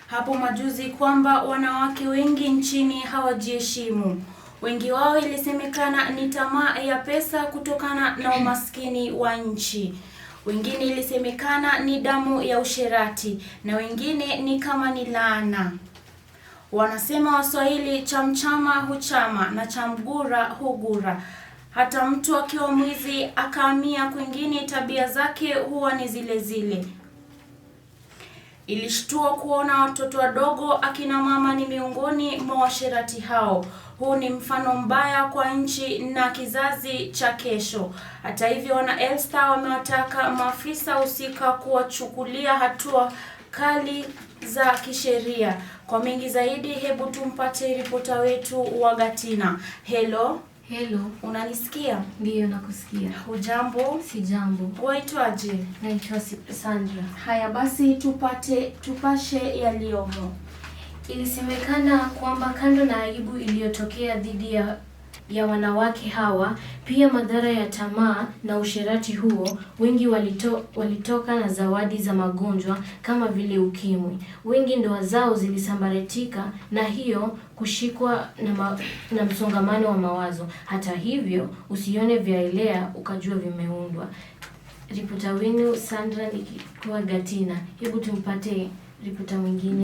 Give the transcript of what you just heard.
hapo majuzi kwamba wanawake wengi nchini hawajiheshimu. Wengi wao ilisemekana ni tamaa ya pesa kutokana na umaskini wa nchi. Wengine ilisemekana ni damu ya usherati na wengine ni kama ni laana. Wanasema Waswahili, cha mchama huchama na cha mgura hugura. Hata mtu akiwa mwizi akahamia kwingine, tabia zake huwa ni zile zile. Ilishtua kuona watoto wadogo, akina mama ni miongoni mwa washerati hao. Huu ni mfano mbaya kwa nchi na kizazi cha kesho. Hata hivyo, wana Elstar wamewataka maafisa husika kuwachukulia hatua kali za kisheria. Kwa mengi zaidi, hebu tumpate ripota wetu wa Gatina. Hello. Hello. Unanisikia? Ndiyo, nakusikia. Hujambo? Si jambo. Waitwaje? Naitwa Sandra. Haya basi, tupashe yaliyomo. Ilisemekana kwamba kando na aibu iliyotokea dhidi ya wanawake hawa, pia madhara ya tamaa na usherati huo, wengi walitoka na zawadi za magonjwa kama vile ukimwi. Wengi ndoa zao zilisambaratika na hiyo kushikwa na msongamano wa mawazo. Hata hivyo, usione vyaelea ukajua vimeundwa. Ripota wenu Sandra nikikuwa Gatina. Hebu tumpate ripota mwingine.